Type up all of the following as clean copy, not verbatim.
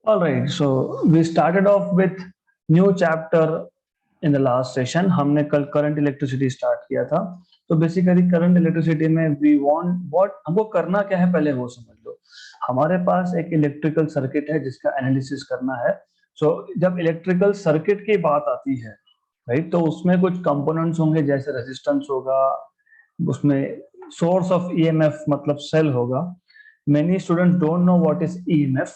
All right, so we started off with new chapter in the last session. हमने कल current electricity start किया था. तो basically current electricity में we want what हमको करना क्या है पहले वो समझ लो. हमारे पास एक इलेक्ट्रिकल सर्किट है जिसका एनालिसिस करना है. सो जब इलेक्ट्रिकल सर्किट की बात आती है, राइट, तो उसमें कुछ कंपोनेंट्स होंगे जैसे रेजिस्टेंस होगा, उसमें सोर्स ऑफ ईएमएफ मतलब सेल होगा. Many students don't know what is EMF.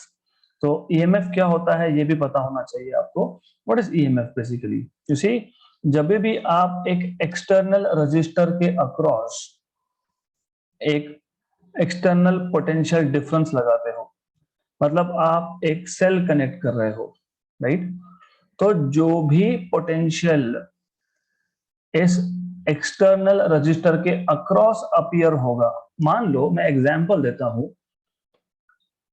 तो ईएमएफ क्या होता है ये भी पता होना चाहिए आपको. What is EMF basically? You see, जब भी आप एक एक्सटर्नल रजिस्टर के अक्रॉस एक एक्सटर्नल पोटेंशियल डिफरेंस लगाते हो, मतलब आप एक सेल कनेक्ट कर रहे हो, राइट, तो जो भी पोटेंशियल इस एक्सटर्नल रजिस्टर के अक्रॉस अपीयर होगा, मान लो मैं एग्जांपल देता हूं,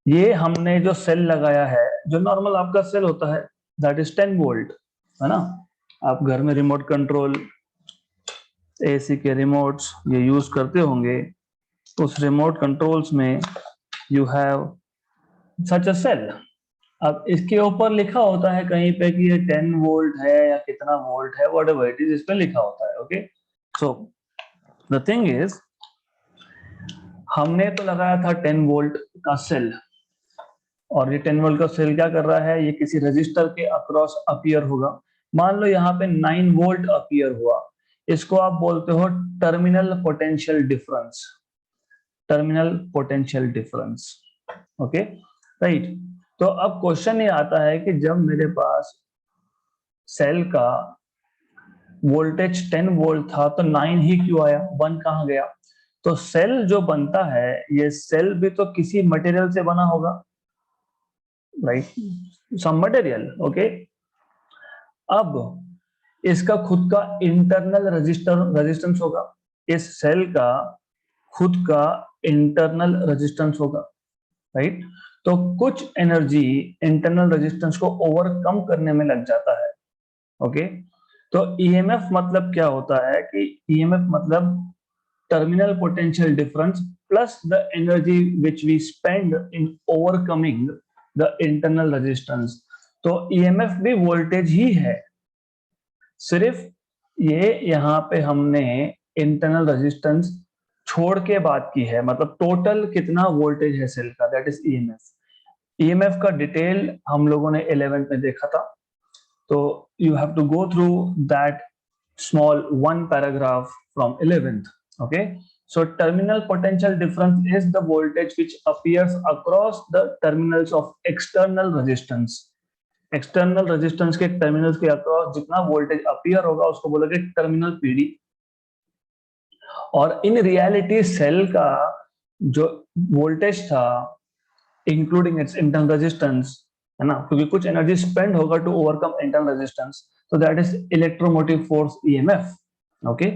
ये हमने जो सेल लगाया है, जो नॉर्मल आपका सेल होता है, दैट इज 10 वोल्ट, है ना. आप घर में रिमोट कंट्रोल एसी के रिमोट्स ये यूज करते होंगे. उस रिमोट कंट्रोल्स में you have such a cell. अब इसके ऊपर लिखा होता है कहीं पे कि ये 10 वोल्ट है या कितना वोल्ट है, व्हाटएवर इट इज, इस पे लिखा होता है. Okay, so the thing is, हमने तो लगाया था 10 वोल्ट का सेल, और ये 10 वोल्ट का सेल क्या कर रहा है, ये किसी रजिस्टर के अक्रॉस अपीयर होगा. मान लो यहाँ पे 9 वोल्ट अपीयर हुआ. इसको आप बोलते हो terminal potential difference. Terminal potential difference. Okay, right. तो अब क्वेश्चन ये आता है कि जब मेरे पास सेल का वोल्टेज 10 वोल्ट था तो 9 ही क्यों आया, 1 कहाँ गया? तो सेल जो बनता है, ये सेल भी तो किसी मटेरियल से बना होगा, राइट, सम मटेरियल. ओके, अब इसका खुद का इंटरनल रेजिस्टेंस होगा. इस सेल का खुद का इंटरनल रेजिस्टेंस होगा, राइट. तो कुछ एनर्जी इंटरनल रेजिस्टेंस को ओवरकम करने में लग जाता है. ओके, तो ईएमएफ मतलब क्या होता है कि ईएमएफ मतलब terminal potential difference plus the energy which we spend in overcoming the internal resistance. तो ईएमएफ भी वोल्टेज ही है, सिर्फ ये यहाँ पे हमने इंटरनल रेजिस्टेंस छोड़ के बात की है, मतलब टोटल कितना वोल्टेज है सेल का, दैट इज ईएमएफ. ईएमएफ का डिटेल हम लोगों ने 11th में देखा था, तो you have to go through that small one paragraph from 11th. Okay, so terminal potential difference is the voltage which appears across the terminals of external resistance. External resistance के terminals के across जितना voltage appear होगा उसको बोलोगे terminal PD. और in reality cell का जो voltage था इंक्लूडिंग इट्स इंटरनल रेजिस्टेंस, है ना, क्योंकि कुछ एनर्जी स्पेंड होगा टू ओवरकम इंटरनल रेजिस्टेंस, तो that is electromotive force EMF. Okay,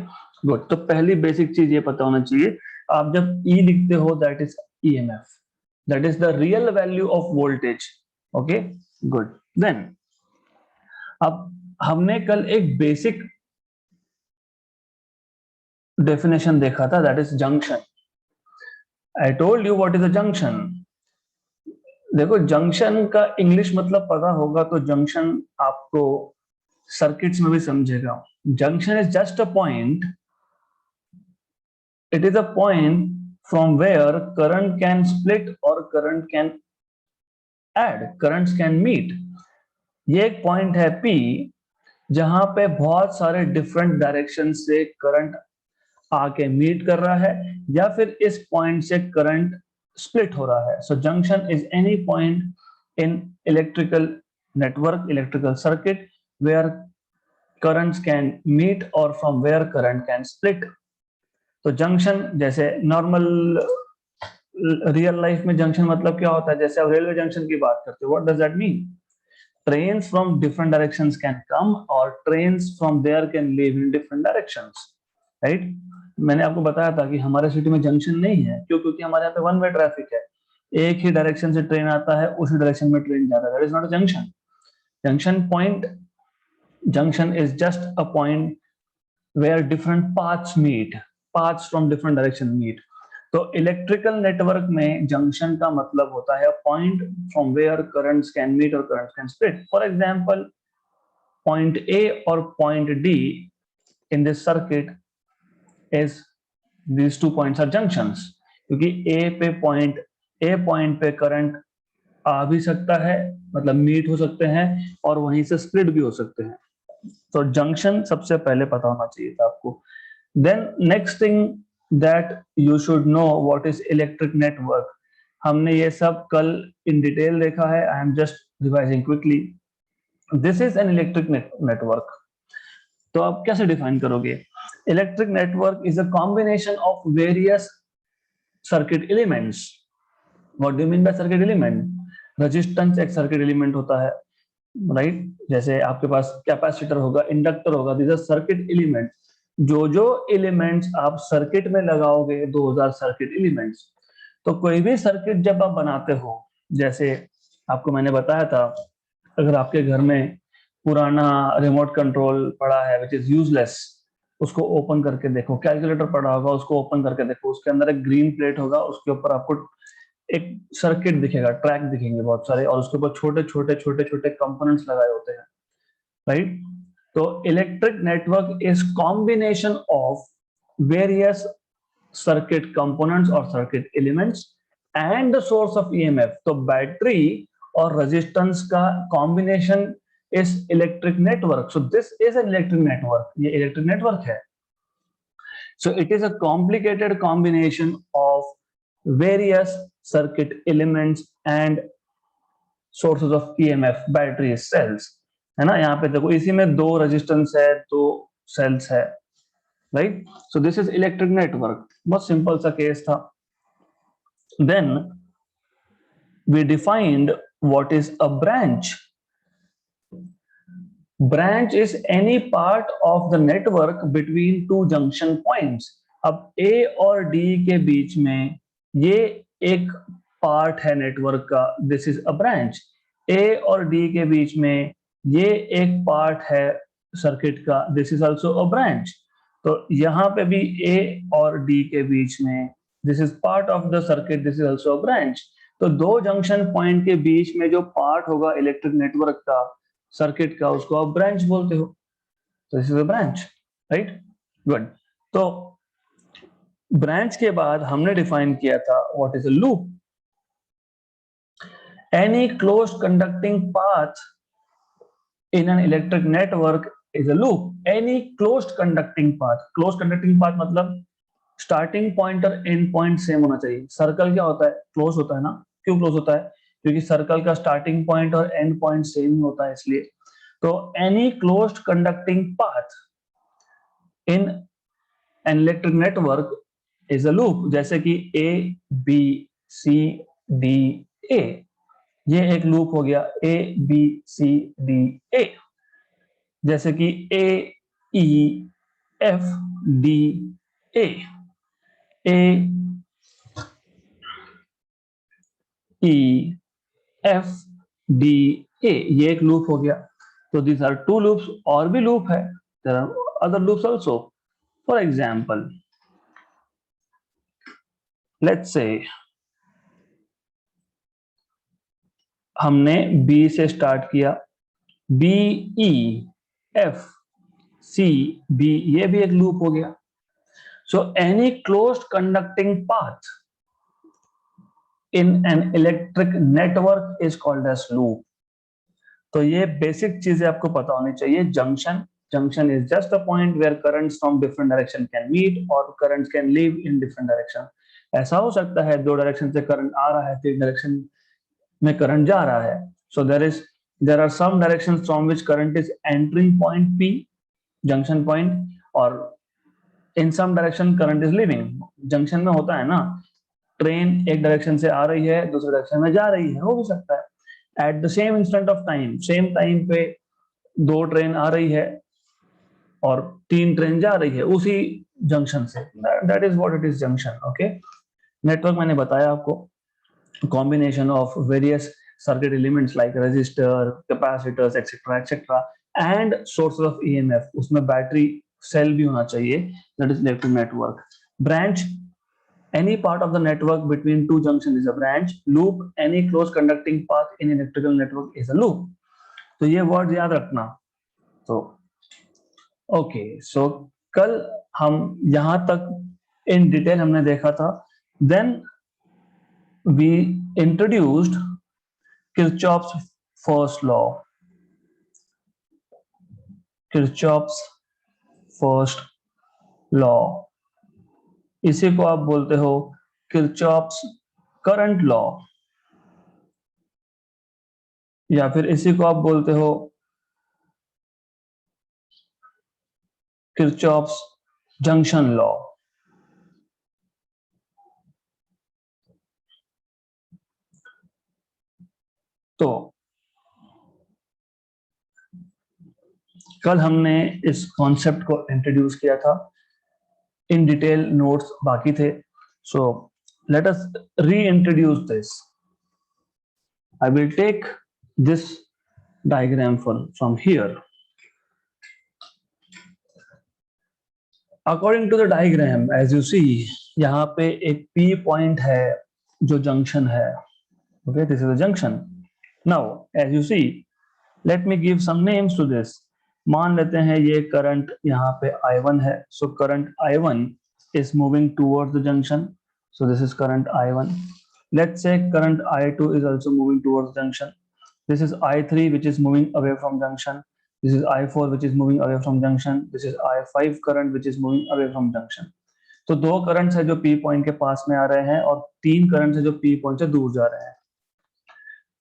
good. तो पहली बेसिक चीज ये पता होना चाहिए, आप जब ई लिखते हो that is EMF, that is the real value of voltage. Okay, good. Then अब हमने कल एक बेसिक डेफिनेशन देखा था, that is junction. I told you what is a junction. देखो, जंक्शन का इंग्लिश मतलब पता होगा तो जंक्शन आपको सर्किट्स में भी समझेगा. Junction is just a point, it is a point from where current can split और current can add, currents can meet. ये एक पॉइंट है P जहां पे बहुत सारे डिफरेंट डायरेक्शन से करंट आके मीट कर रहा है, या फिर इस पॉइंट से करंट स्प्लिट हो रहा है. So junction is any point in electrical network, electrical circuit, where currents can meet or from where current can split. तो जंक्शन जैसे नॉर्मल रियल लाइफ में जंक्शन मतलब क्या होता है, जैसे आप रेलवे जंक्शन की बात करते हो, what does that mean? Trains from different directions can come or trains from there can leave in different directions, right? मैंने आपको बताया था कि हमारे सिटी में जंक्शन नहीं है, क्यों? क्योंकि हमारे यहाँ पे वन वे ट्रैफिक है, एक ही डायरेक्शन से ट्रेन आता है, उसी डायरेक्शन में ट्रेन जाता है. That is not a junction. Junction point, junction is just a point where different paths meet, paths from different direction meet. तो इलेक्ट्रिकल नेटवर्क में जंक्शन का मतलब होता है point from where currents can meet और currents can split. For example, point A और point D in this circuit is these two points are junctions, क्योंकि ए point पे करंट आ भी सकता है, मतलब मीट हो सकते हैं, और वहीं से स्प्लिट भी हो सकते हैं. तो जंक्शन सबसे पहले पता होना चाहिए था आपको. Then next thing that you should know what is electric network. हमने ये सब कल इन डिटेल देखा है. I am just revising quickly. This is an electric network. तो आप कैसे डिफाइन करोगे? Electric network is a combination of various circuit elements. What do you mean by circuit element? Resistance एक सर्किट एलिमेंट होता है, right? जैसे आपके पास कैपेसिटर होगा, इंडक्टर होगा. This R circuit element. जो जो एलिमेंट्स आप सर्किट में लगाओगे, 2000 सर्किट एलिमेंट्स. तो कोई भी सर्किट जब आप बनाते हो, जैसे आपको मैंने बताया था, अगर आपके घर में पुराना रिमोट कंट्रोल पड़ा है विच इज यूजलेस, उसको ओपन करके देखो. कैलकुलेटर पड़ा होगा, उसको ओपन करके देखो. उसके अंदर एक ग्रीन प्लेट होगा, उसके ऊपर आपको एक सर्किट दिखेगा, ट्रैक दिखेंगे बहुत सारे, और उसके ऊपर छोटे छोटे छोटे छोटे कंपोनेंट्स लगाए होते हैं, राइट? तो electric network is combination of various circuit components और circuit elements and the source of EMF. तो बैटरी और रेजिस्टेंस का combination is electric network. So this is an electric network. ये इलेक्ट्रिक नेटवर्क है. So it is a complicated combination of various circuit elements and sources of EMF, battery cells, है ना? यहाँ पे देखो, इसी में 2 रेजिस्टेंस है, 2 सेल्स है, right? So this is electric network. बहुत सिंपल सा केस था. Then we defined what is a branch. Branch is any part of the network between 2 junction points. अब ए और डी के बीच में ये एक पार्ट है नेटवर्क का. This is a branch. A और डी के बीच में ये एक पार्ट है सर्किट का. This is also a branch. तो यहाँ पे भी ए और डी के बीच में this is part of the circuit. This is also a branch. तो 2 जंक्शन पॉइंट के बीच में जो पार्ट होगा इलेक्ट्रिक नेटवर्क का, सर्किट का, उसको आप ब्रांच बोलते हो. तो this is a branch, right? Good. तो ब्रांच के बाद हमने डिफाइन किया था what is a loop. Any closed conducting path in an electric network is a loop. Any closed conducting path. Closed conducting path मतलब स्टार्टिंग पॉइंट और and point same होना चाहिए. सर्कल क्या होता है? क्लोज होता है ना. क्यों क्लोज होता है? क्योंकि सर्कल का स्टार्टिंग पॉइंट और एंड पॉइंट सेम ही होता है, इसलिए. तो any closed conducting path in an electric network is a loop. जैसे कि ए बी सी डी ए, ये एक लूप हो गया. A B C D A. जैसे कि A E F D A, A E F D A, ये एक लूप हो गया. तो these are 2 loops. और भी लूप है. there are other loops also. for example, let's say हमने B से स्टार्ट किया. B E F C B, ये भी एक लूप हो गया. So any closed conducting path in an electric network is called as loop. तो ये बेसिक चीजें आपको पता होनी चाहिए. Junction is just a point where currents from different direction can meet और currents can leave in different direction. ऐसा हो सकता है 2 डायरेक्शन से करंट आ रहा है, 3 डायरेक्शन में करंट जा रहा है. सो there are some directions from which current is entering point P, junction point, और in some direction current is leaving. Junction में होता है ना, ट्रेन एक डायरेक्शन से आ रही है, दूसरे डायरेक्शन में जा रही है, हो भी सकता है. At the same instant of time, same time पे 2 ट्रेन आ रही है और 3 ट्रेन जा रही है उसी जंक्शन से. That is what it is, junction. Okay. Network मैंने बताया आपको, combination of various circuit elements like resistor, capacitors, etc., and sources of EMF. उसमें बैटरी सेल भी होना चाहिए. that is electric network. branch any part of the network between two junctions is a branch, loop any closed conducting path in electrical network is a loop. तो ये word याद रखना। तो okay, सो कल हम यहां तक इन डिटेल हमने देखा था। Then we introduced Kirchhoff's first law. Kirchhoff's first law, इसी को आप बोलते हो किरचॉफ्स करंट लॉ, या फिर इसी को आप बोलते हो किरचॉफ्स जंक्शन लॉ। तो कल हमने इस कॉन्सेप्ट को इंट्रोड्यूस किया था, इन डिटेल नोट्स बाकी थे। So let us reintroduce this. I will take this diagram from here. According to the diagram as you see, यहाँ पे एक पी पॉइंट है जो जंक्शन है। Okay, this is a junction. Now as you see, let me give some names to this. मान लेते हैं ये करंट यहाँ पे I1 है, so current I1 is moving towards the junction, so this is current I1. Let's say current I2 is also moving towards junction. This is I3 which is moving away from junction. This is I4 which is moving away from junction. This is I5 current which is moving away from junction. तो दो currents है जो P point के पास में आ रहे हैं और तीन करंट्स है जो P पॉइंट से दूर जा रहे हैं।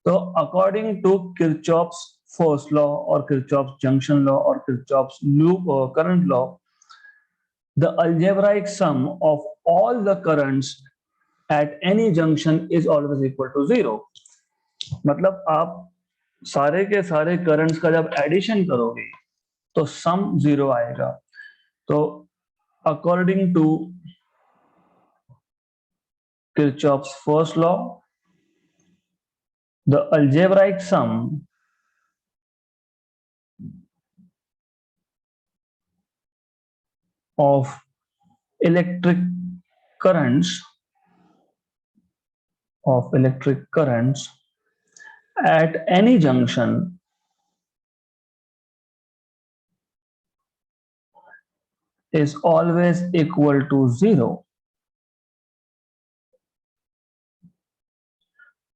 तो according to Kirchhoff's first law और किरचॉफ्स जंक्शन लॉ और किरचॉफ्स लूप और current law, the algebraic sum of all the currents at any junction is always equal to 0. मतलब आप सारे के सारे करंट्स का जब एडिशन करोगे तो सम 0 आएगा। तो according to Kirchhoff's first law, the algebraic sum of electric currents at any junction is always equal to 0.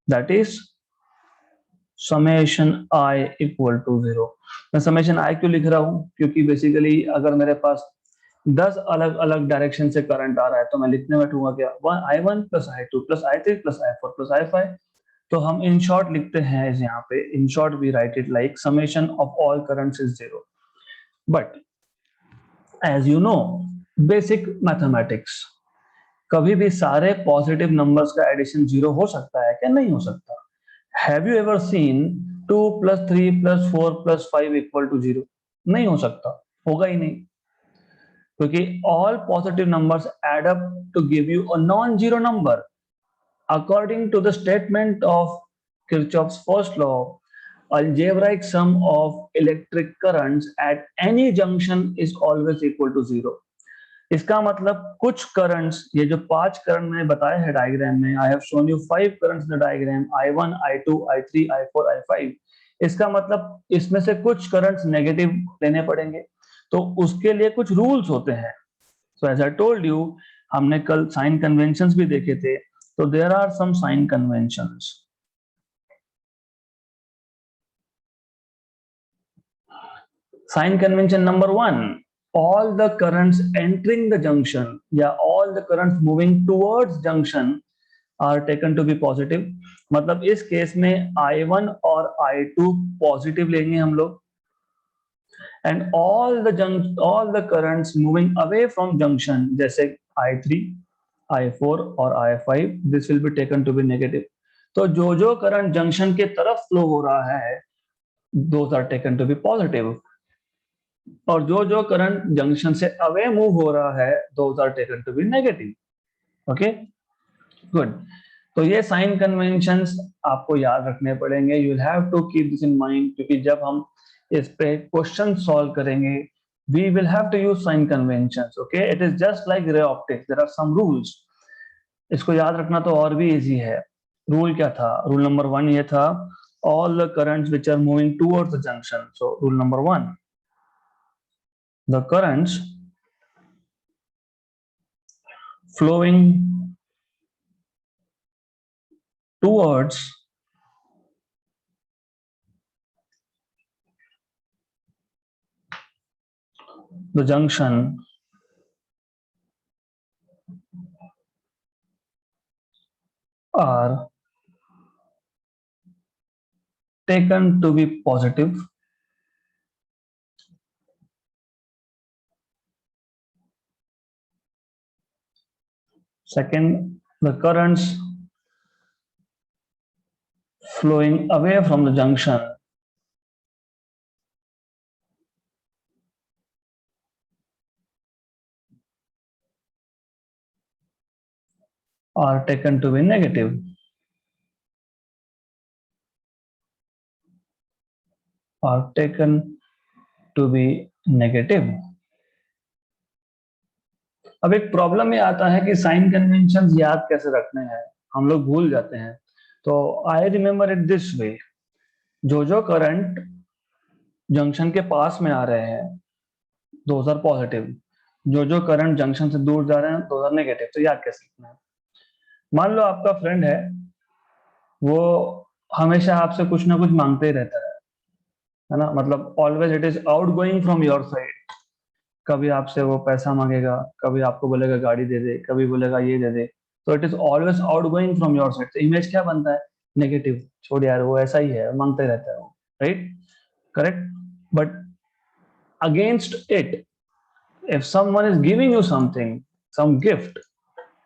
That is summation I equal to 0. मैं summation I क्यों लिख रहा हूं? क्योंकि बेसिकली अगर मेरे पास 10 अलग अलग डायरेक्शन से करंट आ रहा है तो मैं लिखने बैठूंगा क्या, I1 plus I2 plus I3 plus I4 plus I5। तो हम इन शॉर्ट लिखते हैं यहाँ पे, in short we write it like summation of all currents is 0। But as you know basic mathematics, कभी भी सारे पॉजिटिव नंबर्स का एडिशन 0 हो सकता है क्या? नहीं हो सकता। Have you ever seen 2 plus 3 plus 4 plus 5 equal to 0? नहीं हो सकता, होगा ही नहीं, क्योंकि all positive numbers add up to give you a non zero number. According to the statement of Kirchhoff's first law, algebraic sum of electric currents at any junction is always equal to 0. इसका मतलब कुछ currents, ये जो 5 current मैंने बताए हैं diagram में, I have shown you 5 currents in the diagram, I1, I2, I3, I4, I5। इसका मतलब इसमें से कुछ करंट्स नेगेटिव लेने पड़ेंगे, तो उसके लिए कुछ रूल्स होते हैं। So as I told you, हमने कल साइन कन्वेंशंस भी देखे थे। So there are some sign conventions. Sign convention number 1, all the currents entering the junction या all the currents moving towards junction are taken to be positive। मतलब इस case में I1 और I2 पॉजिटिव लेंगे हम लोग, and all the currents moving away from junction जैसे I3, I4 और I5 this will be taken to be negative। तो जो करंट जंक्शन के तरफ फ्लो हो रहा है those are taken to be positive, और जो करंट जंक्शन से अवे मूव हो रहा है those are taken to be negative। Okay, good. तो ये साइन कन्वेंशंस आपको याद रखने पड़ेंगे, you will have to keep this in mind, क्योंकि जब हम इस पे क्वेश्चन सॉल्व करेंगे we will have to use sign conventions। okay, it is just like ray optics, there are some rules। इसको याद रखना तो और भी इजी है। रूल क्या था? रूल नंबर 1 ये था, all the currents which are moving towards the junction. So rule number 1, the currents flowing towards the junction are taken to be positive. Second, the currents flowing away from the junction are taken to be negative. Are taken to be negative. अब एक problem ये आता है कि sign convention याद कैसे रखने हैं, हम लोग भूल जाते हैं। तो I remember it this way, जो करंट जंक्शन के पास में आ रहे हैं दोज आर पॉजिटिव, जो करंट जंक्शन से दूर जा रहे हैं दोज आर नेगेटिव। तो याद कैसे रखना है? मान लो आपका फ्रेंड है, वो हमेशा आपसे कुछ ना कुछ मांगते ही रहता है ना, मतलब always it is out going from your side. कभी आपसे वो पैसा मांगेगा, कभी आपको बोलेगा गाड़ी दे दे, कभी बोलेगा ये दे दे। तो it is always out going from your side. तो इमेज क्या बनता है? नेगेटिव। छोड़ यार, वो ऐसा ही है, मांगते रहता है वो, right? Correct. But against it, if someone is giving you something, some gift,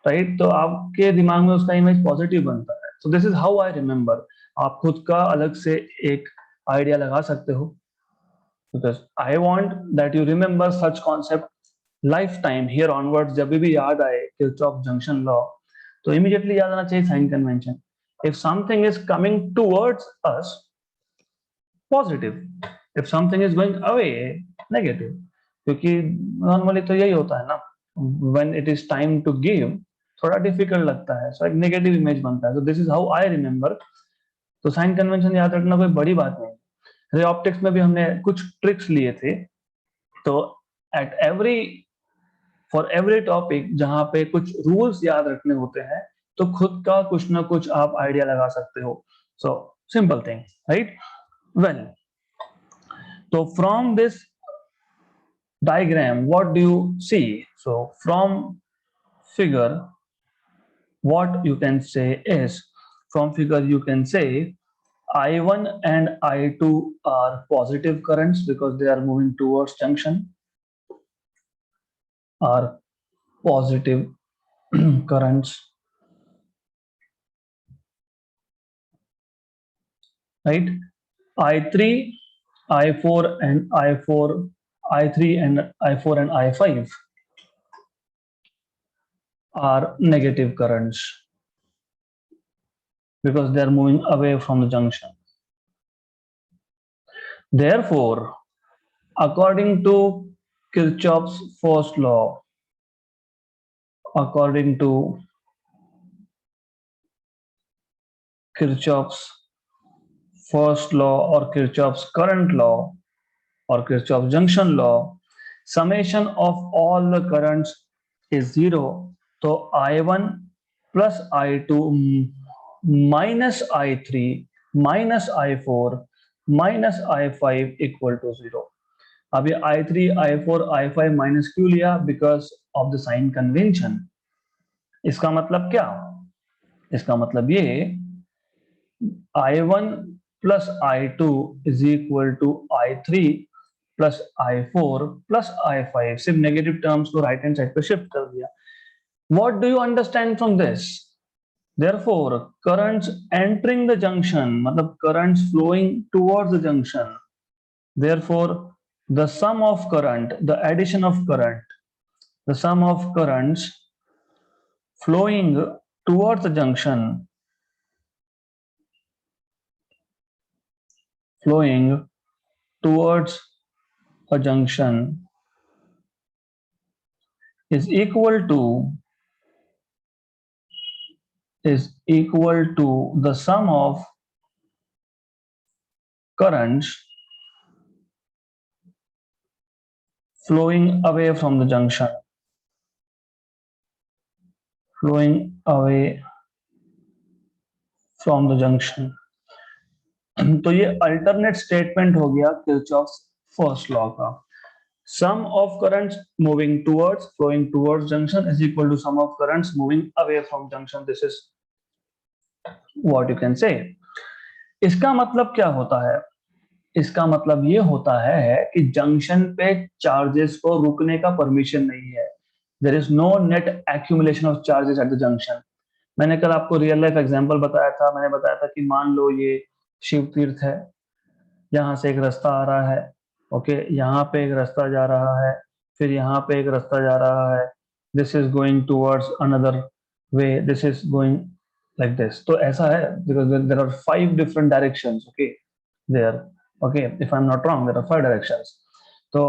right, तो आपके दिमाग में उसका इमेज पॉजिटिव बनता है। so this is how I remember। आप खुद का अलग से एक आइडिया लगा सकते हो, because I want that you remember such concept lifetime here onwards। जब भी याद आए किरचॉफ जंक्शन लॉ, तो इमीडिएटली याद आना चाहिए sign convention. if something is coming towards us, positive, if something is going away, negative। क्योंकि नॉर्मली तो यही होता है ना, when it is time to give थोड़ा डिफिकल्ट लगता है, सो एक नेगेटिव इमेज बनता है। so this is how I remember। तो साइन कन्वेंशन याद रखना कोई बड़ी बात नहीं। रे ऑप्टिक्स में भी हमने कुछ ट्रिक्स लिए थे। तो at every for every topic जहां पे कुछ रूल्स याद रखने होते हैं, तो खुद का कुछ ना कुछ आप आइडिया लगा सकते हो। So simple thing, right? Well, तो from this diagram what do you see? So from figure, what you can say is, from figure you can say I1 and I2 are positive currents because they are moving towards junction, are positive currents, right? I3, I4 and I4, I3 and I4 and I5 are negative currents because they are moving away from the junction. Therefore, according to Kirchhoff's first law, according to Kirchhoff's first law or Kirchhoff's current law or Kirchhoff's junction law, summation of all the currents is zero. So I1 plus I2 minus I3 minus I4 minus I5 equal to zero। अब ये I3, I4, I5 minus क्यों लिया? Because of the sign convention. इसका मतलब क्या? इसका मतलब ये I1 plus I2 is equal to I3 plus I4 plus I5। सिर्फ नेगेटिव टर्म्स को राइट हैंड साइड पे शिफ्ट कर दिया। What do you understand from this? Therefore, currents entering the junction, मतलब currents flowing towards the junction. Therefore, the sum of current, the addition of current, the sum of currents flowing towards the junction, flowing towards a junction is equal to is equal to the sum of currents flowing away from the junction, flowing away from the junction. तो ये alternate statement हो गया Kirchhoff's first law का. Sum of currents moving towards, flowing towards junction is equal to sum of currents moving away from junction. This is what you can say. इसका मतलब क्या होता है? इसका मतलब ये होता है कि जंक्शन पे चार्जेस को रुकने का परमिशन नहीं है. There is no net accumulation of charges at the junction. मैंने कल आपको रियल लाइफ एग्जांपल बताया था. मैंने बताया था कि मान लो ये शिव तीर्थ है, यहाँ से एक रास्ता आ रहा है, ओके, यहाँ पे एक रास्ता जा रहा है, फिर यहाँ पे एक रास्ता जा रहा है. This is going towards another way, this is going like this. तो ऐसा है because there are 5 different directions. Okay, there, okay, if I am not wrong there are 5 directions. तो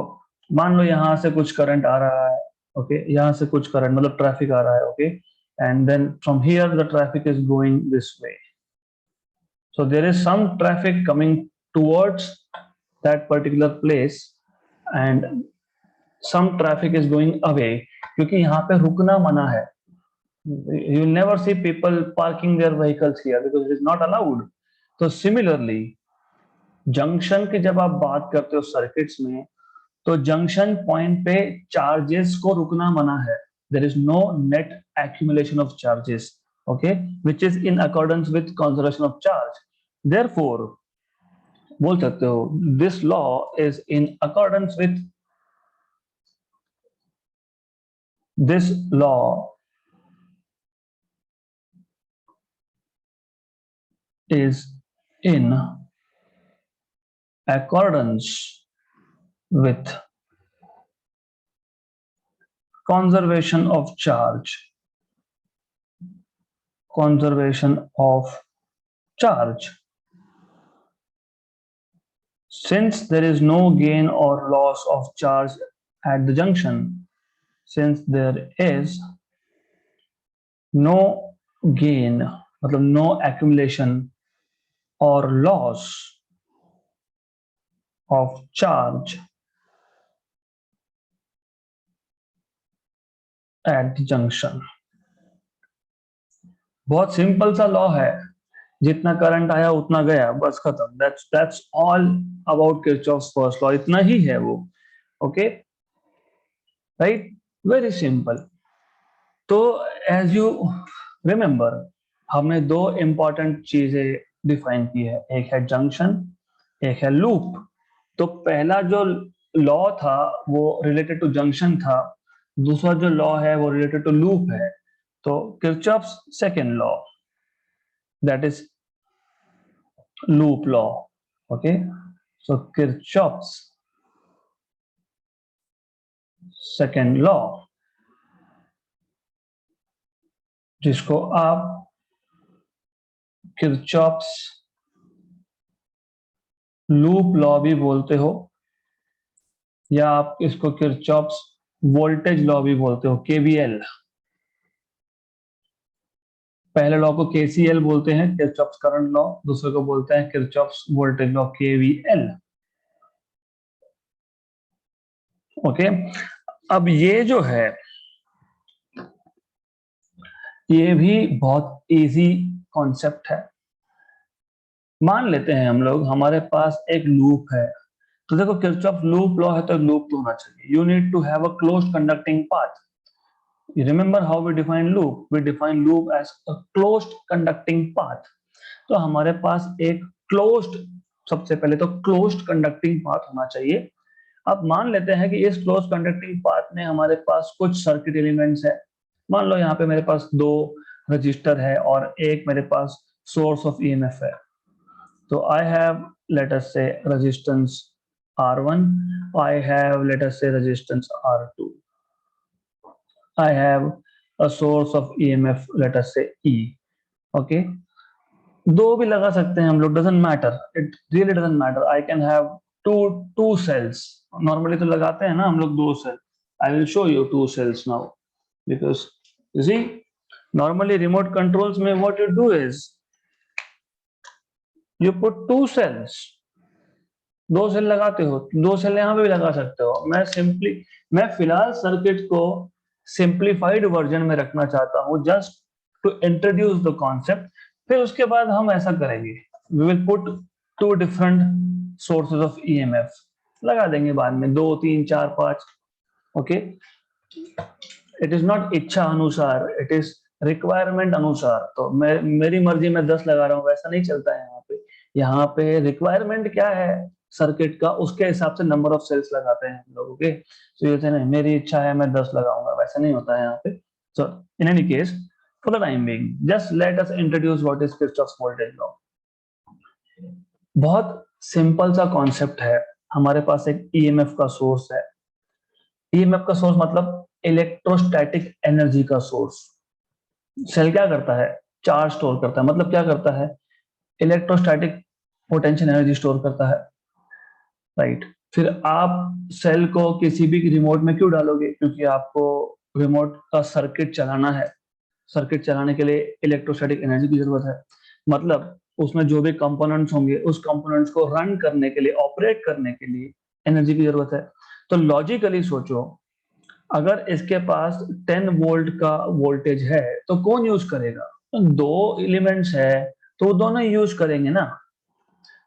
मान लो यहाँ से कुछ करंट आ रहा है, ओके, यहाँ से कुछ करंट मतलब ट्रैफिक आ रहा है, okay, and then from here the traffic is going this way. So there is some traffic coming towards that particular place and some traffic is going away, क्योंकि यहाँ पे रुकना मना है. You will never see people parking their vehicles here because it is not allowed. तो similarly junction की जब आप बात करते हो सर्किट्स में, तो जंक्शन पॉइंट पे चार्जेस को रुकना मना है. There is no net accumulation of charges, okay, which is in accordance with conservation of charge. Therefore बोल सकते हो this law is in accordance with, this law is in accordance with conservation of charge, conservation of charge. Since there is no gain or loss of charge at the junction, since there is no gain मतलब no accumulation or loss of charge at the junction. बहुत simple सा law है, जितना current आया उतना गया, बस खत्म. that's all about Kirchhoff's first law. इतना ही है वो. Okay, right, very simple. तो एज यू रिमेम्बर हमने 2 इंपॉर्टेंट चीजें डिफाइन की है, एक है जंक्शन, एक है लूप. तो पहला जो लॉ था वो रिलेटेड टू जंक्शन था, दूसरा जो लॉ है वो रिलेटेड टू लूप है. तो Kirchhoff's second law, that is loop law. Okay, so Kirchhoff's second law, जिसको आप Kirchhoff's लूप लॉ भी बोलते हो, या आप इसको Kirchhoff's वोल्टेज लॉ भी बोलते हो, KVL. पहले लॉ को KCL बोलते हैं, Kirchhoff's करंट लॉ. दूसरे को बोलते हैं Kirchhoff's voltage law, KVL. Okay, अब ये जो है ये भी बहुत इजी कॉन्सेप्ट है. मान लेते हैं हम लोग हमारे पास एक लूप है. तो देखो Kirchhoff लूप लॉ है तो लूप तो होना चाहिए. You need to have a closed conducting path. You remember how we define loop? We define loop as a closed conducting path. तो हमारे पास एक closed, सबसे पहले तो closed conducting path होना चाहिए. अब मान लेते हैं कि इस closed conducting path में हमारे पास कुछ सर्किट एलिमेंट्स है. मान लो यहाँ पे मेरे पास 2 रजिस्टर है और एक मेरे पास सोर्स ऑफ EMF है. तो I have let us say resistance R1, I have let us say resistance R2, I have a source of EMF, let us say E. Okay, 2 भी लगा सकते हैं हम लोग, doesn't matter, it really doesn't matter. I can have two cells. Normally तो लगाते हैं ना हम लोग 2 cell. I will show you 2 cells now because you see normally remote controls में what you do is you put two cells, दो cell लगाते हो, दो सेल यहाँ पे भी लगा सकते हो। मैं फिलहाल सर्किट को सिंप्लीफाइड वर्जन में रखना चाहता हूँ, just to introduce the concept. फिर उसके बाद हम ऐसा करेंगे, we will put two different sources of EMF लगा देंगे बाद में, 2 3 4 5। ओके, इट इज नॉट इच्छा अनुसार, इट इज रिक्वायरमेंट अनुसार। तो मेरी मर्जी में 10 लगा रहा हूँ, वैसा नहीं चलता है यहाँ पे। यहाँ पे रिक्वायरमेंट क्या है सर्किट का, उसके हिसाब से नंबर ऑफ सेल्स लगाते हैं हम लोग। ओके, तो ये नहीं मेरी इच्छा है मैं 10 लगाऊंगा, वैसा नहीं होता है यहाँ पे। So in any case, for the time being just let us introduce what is Kirchhoff's voltage law. बहुत सिंपल सा कॉन्सेप्ट है। हमारे पास एक ईएमएफ का सोर्स है। ईएमएफ का सोर्स मतलब इलेक्ट्रोस्टैटिक एनर्जी का सोर्स। सेल क्या करता है, चार्ज स्टोर करता है। मतलब क्या करता है, इलेक्ट्रोस्टैटिक पोटेंशियल एनर्जी स्टोर करता है, राइट। फिर आप सेल को किसी भी रिमोट में क्यों डालोगे, क्योंकि आपको रिमोट का सर्किट चलाना है। सर्किट चलाने के लिए इलेक्ट्रोस्टैटिक एनर्जी की जरूरत है। मतलब उसमें जो भी कंपोनेंट्स होंगे, उस कंपोनेंट्स को रन करने के लिए, ऑपरेट करने के लिए एनर्जी की जरूरत है। तो लॉजिकली सोचो, अगर इसके पास 10 वोल्ट का वोल्टेज है तो कौन यूज करेगा, तो दो एलिमेंट्स है तो वो दोनों यूज करेंगे ना।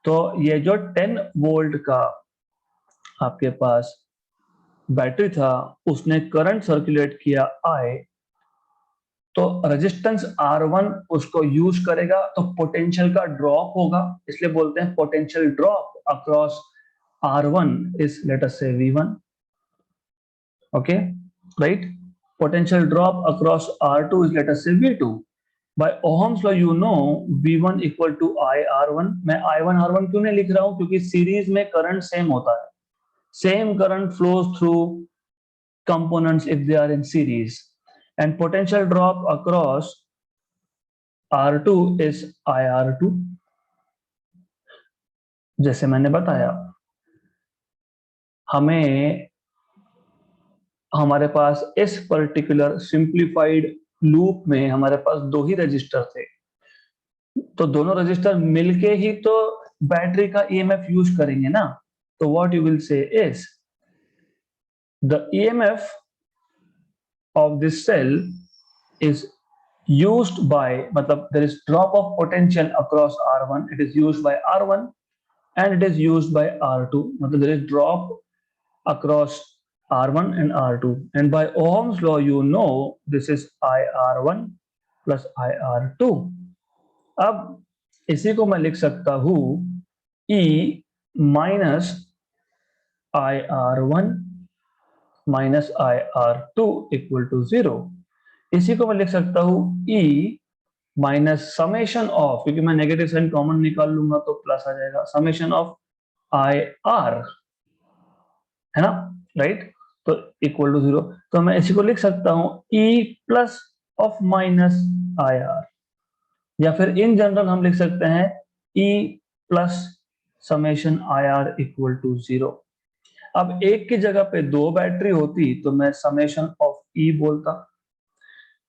तो ये जो 10 वोल्ट का आपके पास बैटरी था, उसने करंट सर्कुलेट किया I, तो रेजिस्टेंस R1 उसको यूज करेगा, तो पोटेंशियल का ड्रॉप होगा, इसलिए बोलते हैं potential drop across R1 is let us से V1। Okay, right. Potential drop across R2 is let us say V2. By Ohm's law you know V1 equal to IR1। मैं I1 R1 क्यों नहीं लिख रहा हूं, क्योंकि सीरीज में current same होता है। Same current flows through components if they are in series, and potential drop across R2 is IR2। जैसे मैंने बताया, हमें हमारे पास इस पर्टिकुलर सिंप्लीफाइड लूप में हमारे पास दो ही रजिस्टर थे, तो दोनों रजिस्टर मिलके ही तो बैटरी का ईएमएफ यूज करेंगे ना। तो what you will say is the EMF of this cell is used by, मतलब there is drop of potential across R1, it is used by R1 and it is used by R2, मतलब there is drop across R1 and R2, and by Ohm's law you know this is IR1 plus IR2। अब इसी को मैं लिख सकता हूं E minus IR1 minus IR2 equal to 0। इसी को मैं लिख सकता हूं E माइनस समेशन ऑफ, क्योंकि मैं नेगेटिव साइन कॉमन निकाल लूंगा तो प्लस आ जाएगा, समेशन ऑफ IR, है ना, राइट। तो इक्वल टू 0, तो मैं इसी को लिख सकता हूं E plus of minus IR, या फिर इन जनरल हम लिख सकते हैं E plus summation IR equal to 0। अब एक की जगह पे दो बैटरी होती तो मैं समेशन ऑफ E बोलता।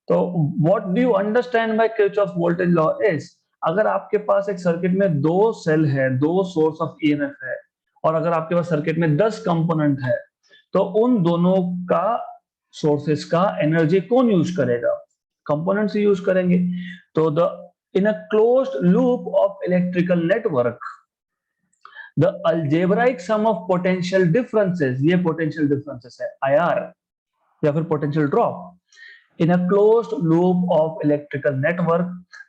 तो what do you understand by Kirchhoff voltage law is, अगर आपके पास एक सर्किट में दो सेल है, दो सोर्स ऑफ ईएमएफ है, और अगर आपके पास सर्किट में 10 कंपोनेंट है, तो उन दोनों का सोर्सेस का एनर्जी कौन यूज करेगा, कंपोनेंट्स ही यूज करेंगे। तो the in a closed loop of electrical network the algebraic sum of potential differences, ये पोटेंशियल डिफरेंसेस है IR या फिर potential drop. In a closed loop of electrical network,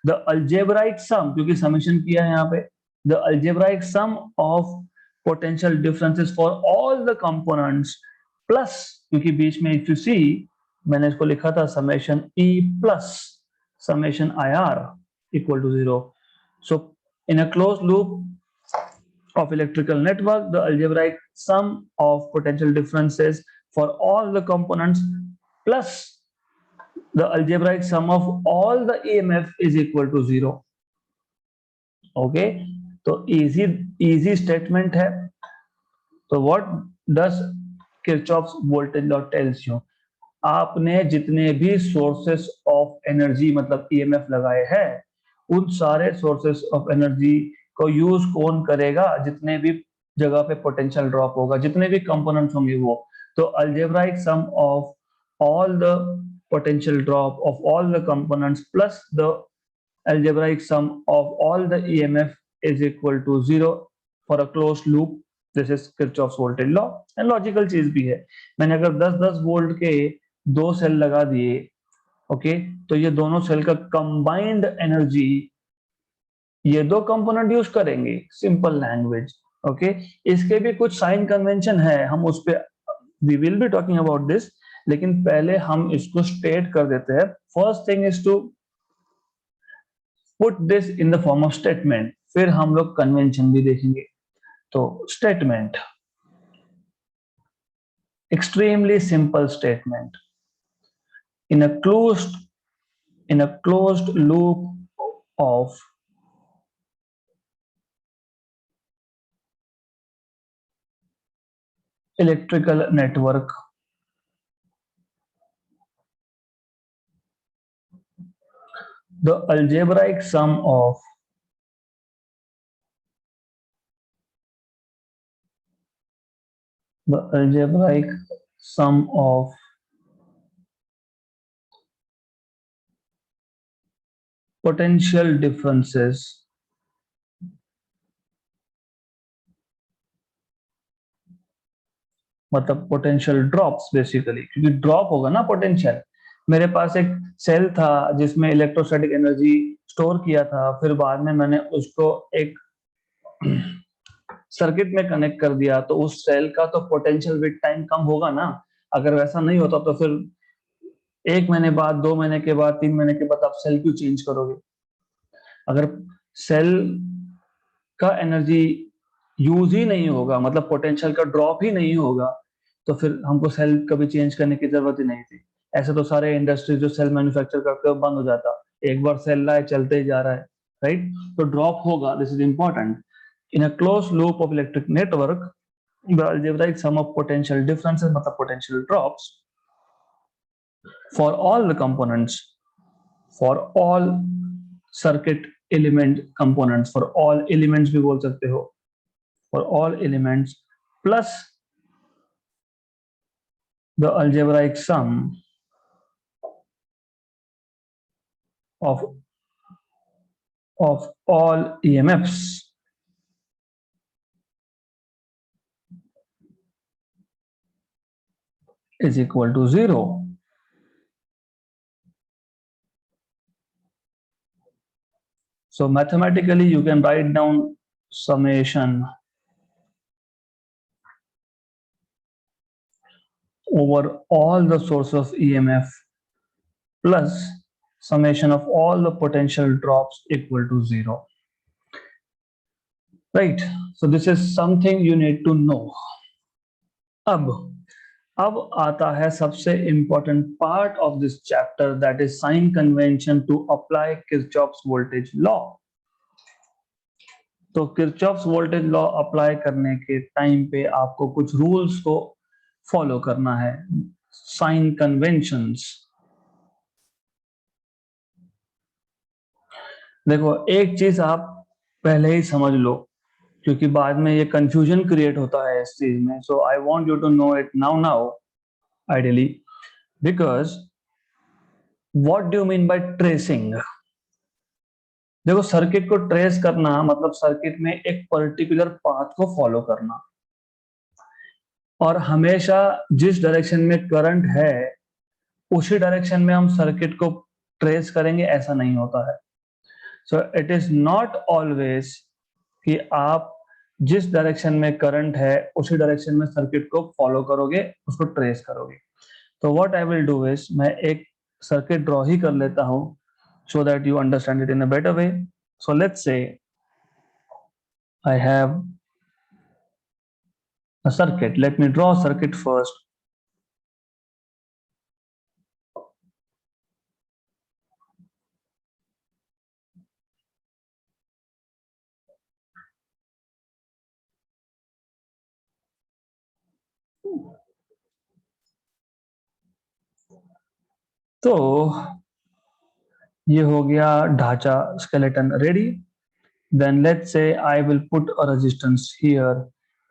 the algebraic sum, क्योंकि summation किया है यहाँ पे, the algebraic sum of potential differences for all the components plus, क्योंकि बीच में if you see मैंने इसको लिखा था summation E plus summation IR equal to 0। So in a closed loop of electrical network, the algebraic sum of potential differences for all the components plus the algebraic sum of all the EMF is equal to 0। Okay, तो easy statement है। तो what does Kirchhoff's voltage law tells you, आपने जितने भी sources of energy मतलब EMF लगाए हैं, उन सारे सोर्सेस ऑफ एनर्जी को यूज कौन करेगा? जितने भी जगह पे पोटेंशियल ड्रॉप होगा, जितने भी कंपोनेंट्स होंगे वो। तो algebraic sum of all the potential drop of all the components plus the algebraic sum of all the EMF is equal to 0 for a closed loop. This is Kirchhoff's voltage law and logical चीज भी है। मैंने अगर 10-10 volt के दो cell लगा दिए, okay, तो ये दोनों सेल का कंबाइंड एनर्जी ये दो कंपोनेंट यूज करेंगे, सिंपल लैंग्वेज। ओके, इसके भी कुछ साइन कन्वेंशन है, हम उस पे we will be talking about this, लेकिन पहले हम इसको स्टेट कर देते हैं। First thing is to put this in the form of statement, फिर हम लोग कन्वेंशन भी देखेंगे। तो statement, extremely simple statement in a closed loop of electrical network, the algebraic sum of the algebraic sum of potential differences मतलब potential drops basically, क्योंकि drop होगा ना पोटेंशियल। मेरे पास एक सेल था जिसमें इलेक्ट्रोस्टैटिक एनर्जी स्टोर किया था, फिर बाद में मैंने उसको एक सर्किट में कनेक्ट कर दिया, तो उस सेल का तो पोटेंशियल विद टाइम कम होगा ना। अगर वैसा नहीं होता तो फिर 1 महीने बाद, 2 महीने के बाद, 3 महीने के बाद आप सेल क्यों चेंज करोगे? अगर सेल का एनर्जी यूज ही नहीं होगा, मतलब पोटेंशियल का ड्रॉप ही नहीं होगा, तो फिर हमको सेल कभी चेंज करने की जरूरत ही नहीं थी। ऐसे तो सारे इंडस्ट्री जो सेल मैन्युफैक्चर करते हो बंद हो जाता, एक बार सेल लाए चलते ही जा रहा है, राइट? तो ड्रॉप होगा, this is important. In a close loop of electric network the algebraic sum of potential differences मतलब potential drops for all the components, for all circuit element components, for all elements भी बोल सकते हो, for all elements plus the algebraic sum of all EMFs is equal to 0. So mathematically you can write down summation over all the source of EMF plus summation of all the potential drops equal to 0. Right? So this is something you need to know. अब आता है सबसे important part of this chapter, that is sign convention to apply Kirchhoff's voltage law. तो Kirchhoff's voltage law apply करने के time पे आपको कुछ रूल्स को फॉलो करना है, साइन कन्वेंशंस। देखो, एक चीज आप पहले ही समझ लो, क्योंकि बाद में ये कंफ्यूजन क्रिएट होता है इस चीज में। So I want you to know it now ideally, because what do you mean by tracing? देखो, सर्किट को ट्रेस करना मतलब सर्किट में एक पर्टिकुलर पाथ को फॉलो करना, और हमेशा जिस डायरेक्शन में करंट है उसी डायरेक्शन में हम सर्किट को ट्रेस करेंगे, ऐसा नहीं होता है। So it is not always कि आप जिस डायरेक्शन में करंट है उसी डायरेक्शन में सर्किट को फॉलो करोगे, उसको ट्रेस करोगे। तो what I will do is, मैं एक सर्किट ड्रॉ ही कर लेता हूं so that you understand it in a better way. So let's say I have a circuit. Let me draw a circuit first. तो ये हो गया ढांचा, skeleton ready. Then let's say I will put a resistance here.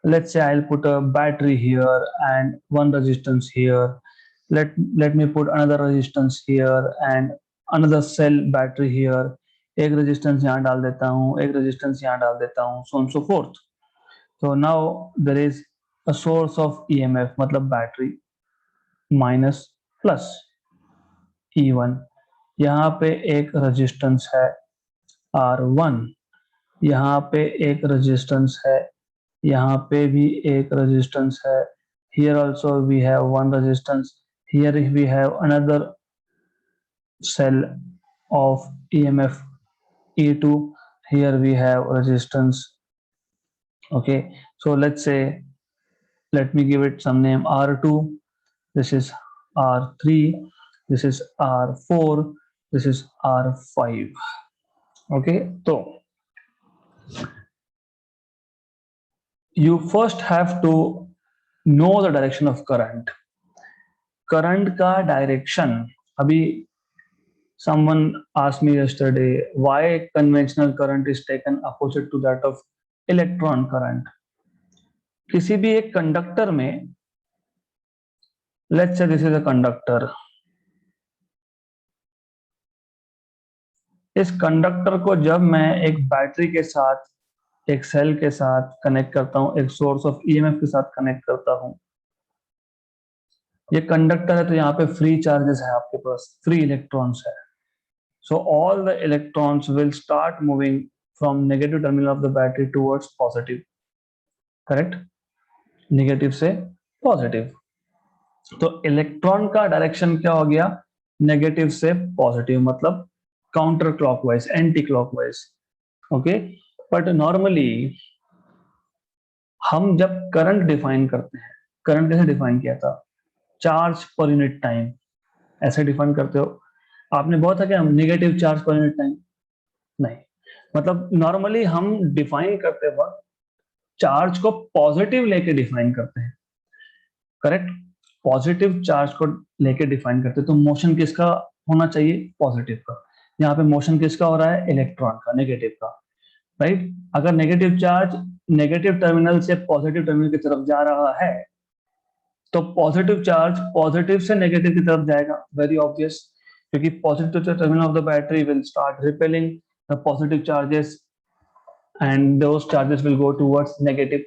Let's say I'll put a battery here and one resistance here. Let me put another resistance here and another cell battery here. एक resistance यहाँ डाल देता हूँ, एक resistance यहाँ डाल देता हूँ, so on so forth. So now there is a source of EMF, मतलब battery minus plus E1. यहाँ पे एक resistance है R1, यहाँ पे एक रेजिस्टेंस है, यहाँ पे भी एक रेजिस्टेंस है, here also we have one resistance, here we have another cell of EMF E2, here we have resistance. Okay, so let's say, let me give it some name, R2, this is R3, this is R4, this is R5. Okay, so you first have to know the direction of current. Current का direction, अभी someone asked me yesterday why conventional current is taken opposite to that of electron current. किसी भी एक conductor में, let's say this is a conductor, इस conductor को जब मैं एक बैटरी के साथ, एक सेल के साथ कनेक्ट करता हूं, एक सोर्स ऑफ ईएमएफ के साथ कनेक्ट करता हूं, ये कंडक्टर है तो यहाँ पे फ्री चार्जेस है, आपके पास फ्री इलेक्ट्रॉन्स है. So all the electrons will start moving from negative terminal of the battery towards positive. Correct? Negative से positive. तो इलेक्ट्रॉन का डायरेक्शन क्या हो गया? नेगेटिव से पॉजिटिव, मतलब counter clockwise, anti clockwise. Okay, but normally हम जब करंट डिफाइन करते हैं, करंट कैसे डिफाइन किया था? चार्ज पर यूनिट टाइम, ऐसे डिफाइन करते हो. आपने बहुत है क्या नेगेटिव चार्ज पर यूनिट टाइम? नहीं, मतलब नॉर्मली हम डिफाइन करते वक्त चार्ज को पॉजिटिव लेके डिफाइन करते हैं. करेक्ट? पॉजिटिव चार्ज को लेके डिफाइन करते हैं. तो मोशन किसका होना चाहिए? पॉजिटिव का. यहाँ पे मोशन किसका हो रहा है? इलेक्ट्रॉन का, नेगेटिव का. राइट? अगर नेगेटिव चार्ज नेगेटिव टर्मिनल से पॉजिटिव टर्मिनल की तरफ जा रहा है तो पॉजिटिव चार्ज पॉजिटिव से नेगेटिव की तरफ जाएगा. वेरी ऑब्वियस, क्योंकि positive terminal of the battery will start repelling the positive charges and those charges will go towards negative.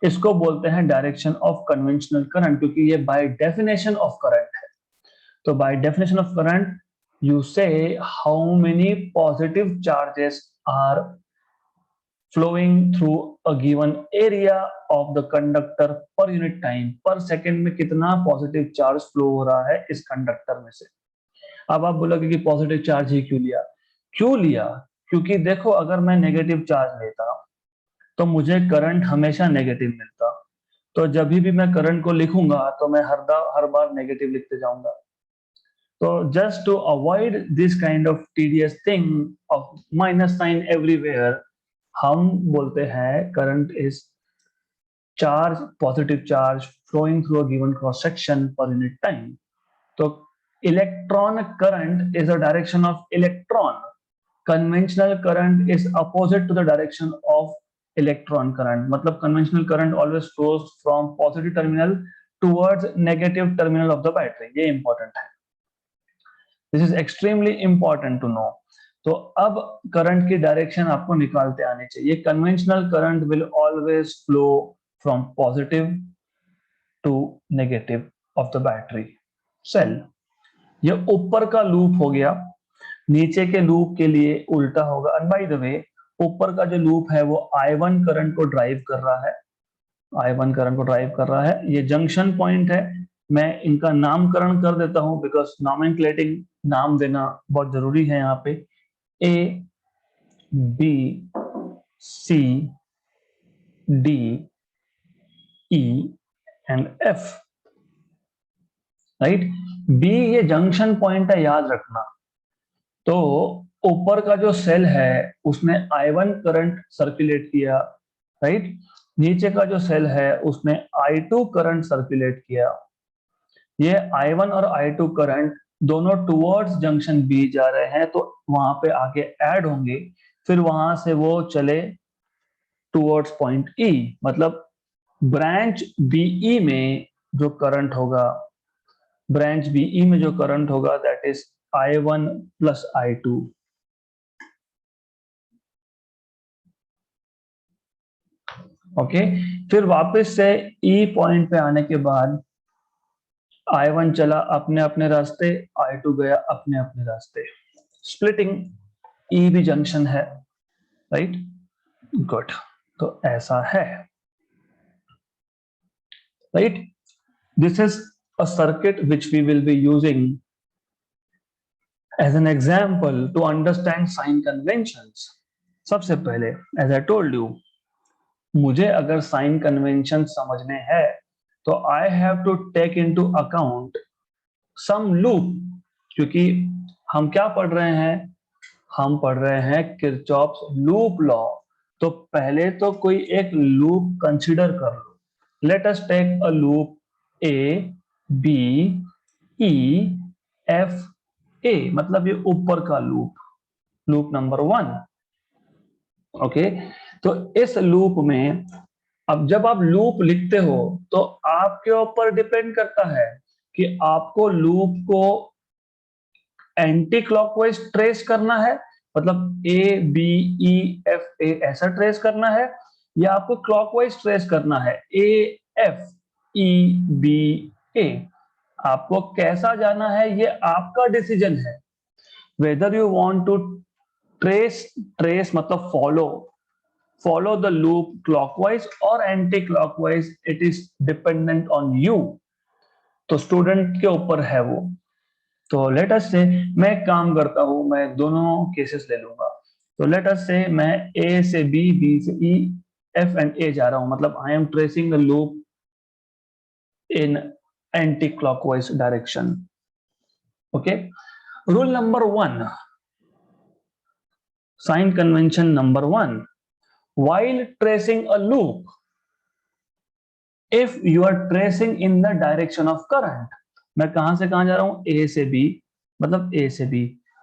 इसको बोलते हैं डायरेक्शन ऑफ कन्वेंशनल करंट, क्योंकि ये बाय डेफिनेशन ऑफ करंट है. तो by definition of current you say how many positive charges are flowing through a given area of the conductor per unit time. पर second में कितना positive charge flow हो रहा है इस कंडक्टर में से. अब आप बोलोगे कि पॉजिटिव चार्ज ही क्यों लिया? क्यों लिया? क्योंकि देखो, अगर मैं नेगेटिव चार्ज लेता तो मुझे करंट हमेशा नेगेटिव मिलता. तो जब भी मैं करंट को लिखूंगा तो मैं हर बार नेगेटिव लिखते जाऊंगा. तो just to avoid this kind of tedious thing of minus sign everywhere, हम बोलते हैं current is charge, positive charge flowing through a given cross section per unit time. तो electron current is the direction of electron. Conventional current is opposite to the direction of electron current. मतलब conventional current always flows from positive terminal towards negative terminal of the battery. ये important है. This is extremely important to know. तो अब current की direction आपको निकालते आने चाहिए. Conventional current will always flow from positive to negative of the battery cell. ये ऊपर का लूप हो गया, नीचे के लूप के लिए उल्टा होगा. एंड बाय द वे, ऊपर का जो लूप है वो I1 करंट को ड्राइव कर रहा है. I1 करंट को ड्राइव कर रहा है. ये जंक्शन पॉइंट है. मैं इनका नामकरण कर देता हूं बिकॉज नॉमेनक्लेटिंग, नाम देना बहुत जरूरी है. यहाँ पे A, B, C, D, E and F. Right? B ये जंक्शन पॉइंट है, याद रखना. तो ऊपर का जो सेल है उसने I1 करंट सर्कुलेट किया. राइट? नीचे का जो सेल है उसने I2 करंट सर्कुलेट किया. ये I1 और I2 करंट दोनों टुवर्ड्स जंक्शन बी जा रहे हैं तो वहां पे आके ऐड होंगे, फिर वहां से वो चले टुवर्ड्स पॉइंट ई, मतलब ब्रांच बीई में जो करंट होगा, ब्रांच बीई में जो करंट होगा that is I1 plus I2। Okay, फिर वापस से ई पॉइंट पे आने के बाद I1 चला अपने अपने रास्ते, I2 गया अपने अपने रास्ते, स्प्लिटिंग ई भी जंक्शन है, राइट, गुड। तो ऐसा है, right. This is a circuit which we will be using as an example to understand sign conventions। सबसे पहले as I told you, मुझे अगर साइन कन्वेंशन समझने हैं तो I have to take into account some loop, क्योंकि हम क्या पढ़ रहे हैं, हम पढ़ रहे हैं किरचॉफ्स लूप लॉ। तो पहले तो कोई एक लूप कंसीडर कर लो। Let us take a loop A B E F A, मतलब ये ऊपर का लूप, लूप नंबर 1। ओके, तो इस लूप में अब जब आप लूप लिखते हो तो आपके ऊपर डिपेंड करता है कि आपको लूप को एंटी क्लॉकवाइज ट्रेस करना है, मतलब ए बी ई एफ ए ऐसा ट्रेस करना है, या आपको क्लॉकवाइज ट्रेस करना है ए एफ ई बी ए। आपको कैसा जाना है ये आपका डिसीजन है, whether you want to trace, trace मतलब follow the loop clockwise or anti-clockwise, it is dependent on you। तो स्टूडेंट के ऊपर है वो। तो लेट अस से मैं एक काम करता हूं, मैं दोनों केसेस ले लूंगा। तो लेट अस से मैं ए से बी से ई एफ एंड ए जा रहा हूं, मतलब I am tracing the loop in anti clockwise direction. Okay, rule number 1, sign convention number 1, while tracing a loop, if you are tracing in the direction of current, मैं कहां से कहां जा रहा हूं, ए से बी, मतलब ए से बी,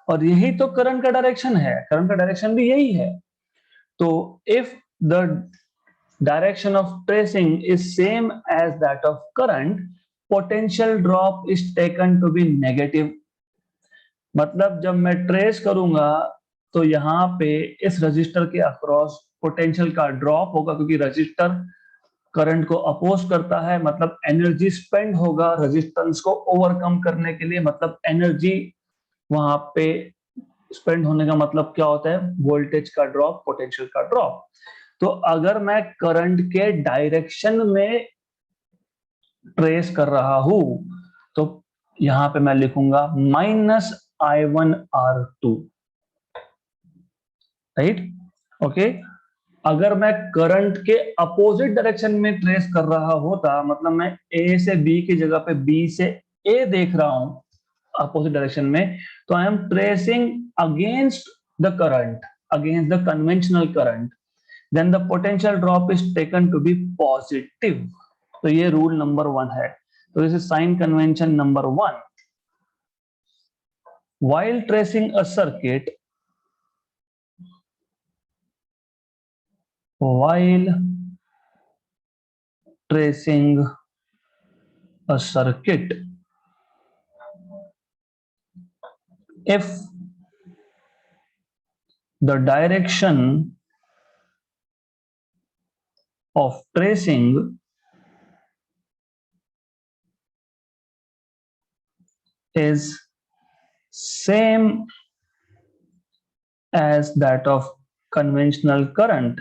और यही तो करंट का डायरेक्शन है, करंट का डायरेक्शन भी यही है। तो if the direction of tracing is same as that of current, potential drop is taken to be negative. मतलब जब मैं ट्रेस करूंगा तो यहाँ पे इस रजिस्टर के अक्रॉस पोटेंशियल का ड्रॉप होगा, क्योंकि रजिस्टर करंट को अपोज करता है, मतलब एनर्जी स्पेंड होगा रेजिस्टेंस को ओवरकम करने के लिए, मतलब एनर्जी वहां पे स्पेंड होने का मतलब क्या होता है, वोल्टेज का ड्रॉप, पोटेंशियल का ड्रॉप। तो अगर मैं करंट के डायरेक्शन में ट्रेस कर रहा हूं तो यहां पे मैं लिखूंगा -I1R2, राइट। ओके, अगर मैं करंट के अपोजिट डायरेक्शन में ट्रेस कर रहा होता, मतलब मैं ए से बी की जगह पे बी से ए देख रहा हूं अपोजिट डायरेक्शन में, तो I am tracing against the current, against the conventional current, then the potential drop is taken to be positive. तो ये रूल नंबर 1 है। तो this is sign convention number 1। while tracing a circuit, while tracing a circuit, if the direction of tracing is same as that of conventional current,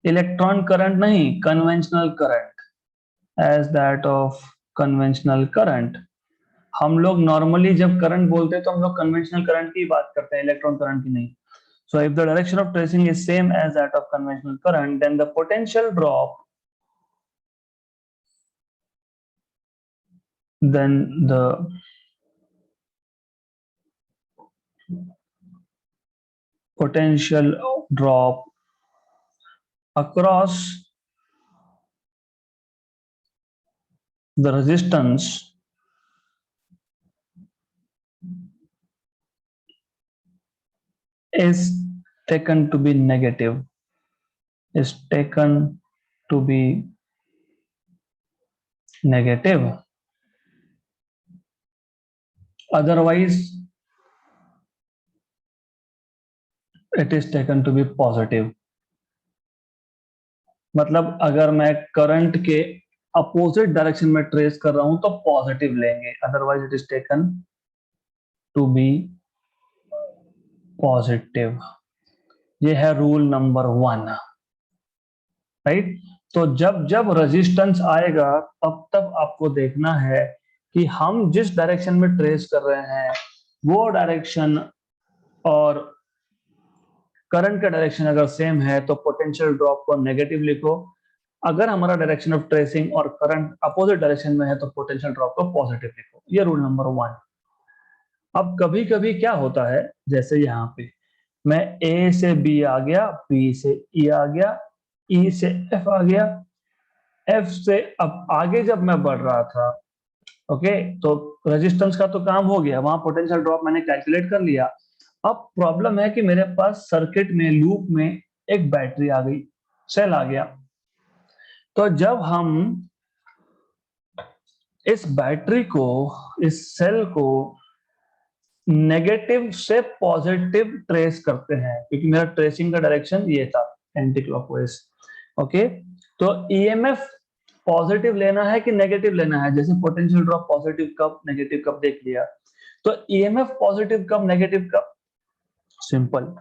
electron current नहीं, conventional current, as that of conventional current. हम लोग normally जब current बोलते हैं तो हम लोग conventional current की बात करते हैं, इलेक्ट्रॉन करंट की नहीं। So if the direction of tracing is same as that of conventional current, then the potential drop, then the potential drop across the resistance is taken to be negative, is taken to be negative. Otherwise, it is taken to be positive. मतलब अगर मैं current के opposite direction में trace कर रहा हूं तो positive लेंगे, otherwise it is taken to be positive. ये है रूल नंबर 1, राइट। तो जब जब रेजिस्टेंस आएगा तब तब आपको देखना है कि हम जिस डायरेक्शन में ट्रेस कर रहे हैं वो डायरेक्शन और करंट का डायरेक्शन अगर सेम है तो पोटेंशियल ड्रॉप को नेगेटिव लिखो। अगर हमारा डायरेक्शन ऑफ ट्रेसिंग और करंट अपोजिट डायरेक्शन में है तो पोटेंशियल ड्रॉप को पॉजिटिव लिखो। ये रूल नंबर 1। अब कभी कभी क्या होता है, जैसे यहाँ पे मैं ए से बी आ गया, बी से ई आ गया, ई से एफ आ गया, एफ से अब आगे जब मैं बढ़ रहा था, ओके, तो रेजिस्टेंस का तो काम हो गया, वहां पोटेंशियल ड्रॉप मैंने कैलकुलेट कर लिया। अब प्रॉब्लम है कि मेरे पास सर्किट में लूप में एक बैटरी आ गई, सेल आ गया। तो जब हम इस बैटरी को, इस सेल को नेगेटिव से पॉजिटिव ट्रेस करते हैं, क्योंकि मेरा ट्रेसिंग का डायरेक्शन ये था, एंटी क्लॉकवाइज, ओके। तो ईएमएफ पॉजिटिव लेना है कि नेगेटिव लेना है, जैसे पोटेंशियल ड्रॉप पॉजिटिव कब नेगेटिव कब देख लिया। तो ईएमएफ पॉजिटिव कब नेगेटिव कब, सिंपल,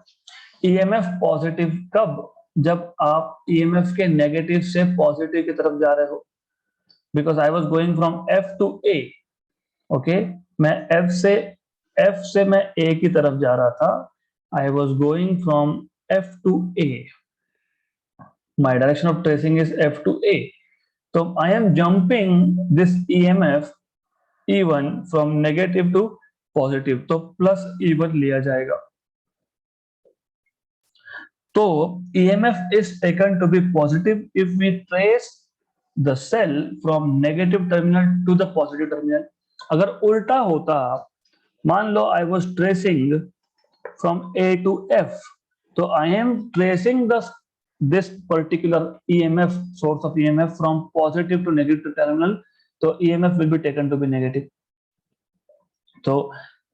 ईएमएफ पॉजिटिव कब, जब आप ईएमएफ के नेगेटिव से पॉजिटिव की तरफ जा रहे हो, because I was going from F to A, okay, मैं एफ से मैं ए की तरफ जा रहा था, I was going from F to A, my direction of tracing is F to A, तो I am jumping this EMF E1 from negative to positive, तो प्लस E1 लिया जाएगा। तो EMF is taken to be positive if we trace the cell from negative terminal to the positive terminal। अगर उल्टा होता, मान लो I was tracing from A to F, तो I am tracing this particular EMF, source of EMF from positive to negative terminal, तो EMF will be taken to be negative। तो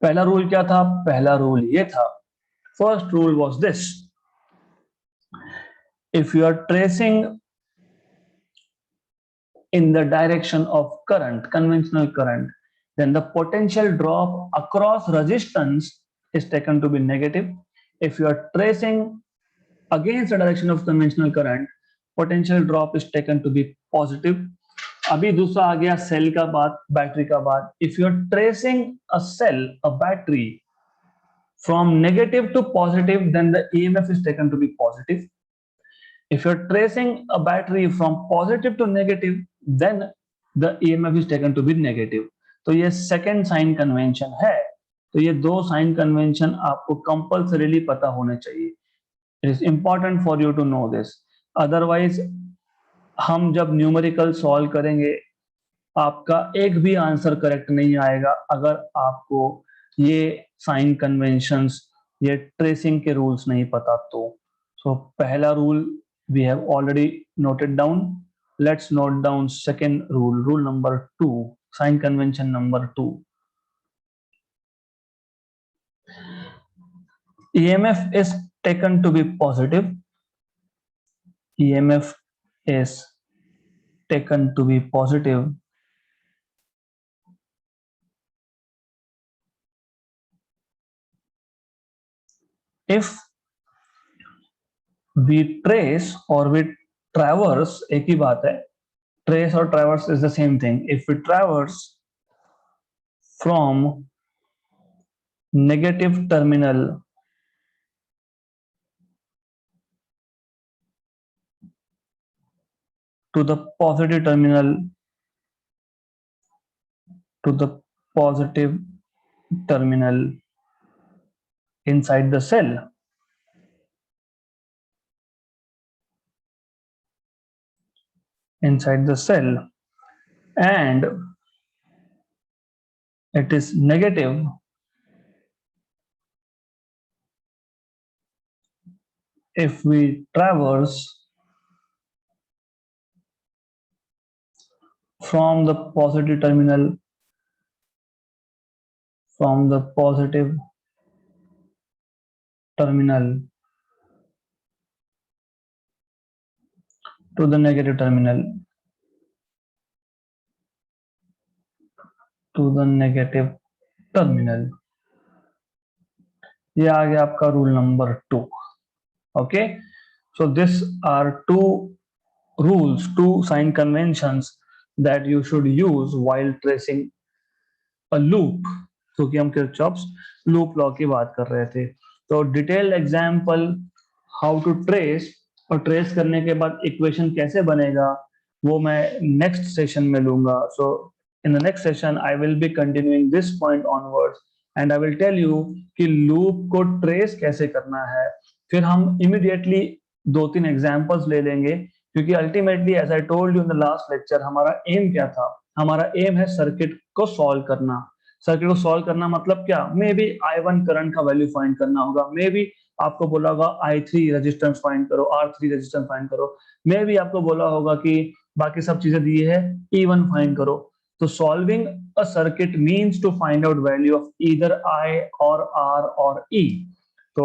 पहला rule क्या था, पहला रूल ये था, first rule was this, if you are tracing in the direction of current, conventional current, then the potential drop across resistance is taken to be negative. If you are tracing against the direction of conventional current, potential drop is taken to be positive। अभी दूसरा आ गया cell का बात, battery का बात। If you are tracing a cell, a battery from negative to positive, then the EMF is taken to be positive। If you're tracing a battery from positive to negative, then the EMF is taken to be negative। तो ये second sign convention है। तो ये दो sign convention आपको compulsorily पता होने चाहिए। It is important for you to know this, otherwise हम जब न्यूमेरिकल सॉल्व करेंगे आपका एक भी आंसर करेक्ट नहीं आएगा अगर आपको ये साइन कन्वेंशंस, ये ट्रेसिंग के रूल्स नहीं पता तो। सो पहला rule we have already noted down, let's note down second rule, rule number 2, sign convention number 2। EMF is taken to be positive, EMF is taken to be positive if we trace or we traverse, एक ही बात है, trace और traverse is the same thing, if we traverse from negative terminal to the positive terminal, to the positive terminal inside the cell, inside the cell, and it is negative if we traverse from the positive terminal to the negative terminal ये आ गया आपका rule number 2. Okay, so this are two sign conventions that you should use while tracing a loop, क्योंकि हम Kirchhoff's loop law की बात कर रहे थे. तो detailed example how to trace, और ट्रेस करने के बाद इक्वेशन कैसे बनेगा वो मैं नेक्स्ट सेशन में लूंगा. So in the next session I will be continuing this point onwards and I will tell you कि लूप को ट्रेस कैसे करना है. फिर हम इमीडिएटली 2-3 एग्जांपल्स ले लेंगे, क्योंकि ultimately as I told you in the last lecture, हमारा एम क्या था? हमारा एम है सर्किट को सॉल्व करना. सर्किट को सॉल्व करना मतलब क्या? मे बी I1 करंट का वैल्यू फाइंड करना होगा, मे बी आपको बोला होगा I3 रेजिस्टेंस फाइंड करो, R3 रेजिस्टेंस फाइंड करो, मे बी आपको बोला होगा कि बाकी सब चीजें दी है, E1 फाइंड करो. तो solving a circuit means to find out value of either I और R और E. तो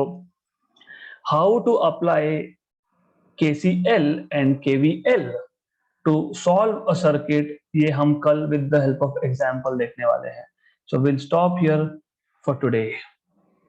how to apply KCL and KVL to solve a circuit, ये हम कल with the help of example देखने वाले हैं. So we'll stop here for today.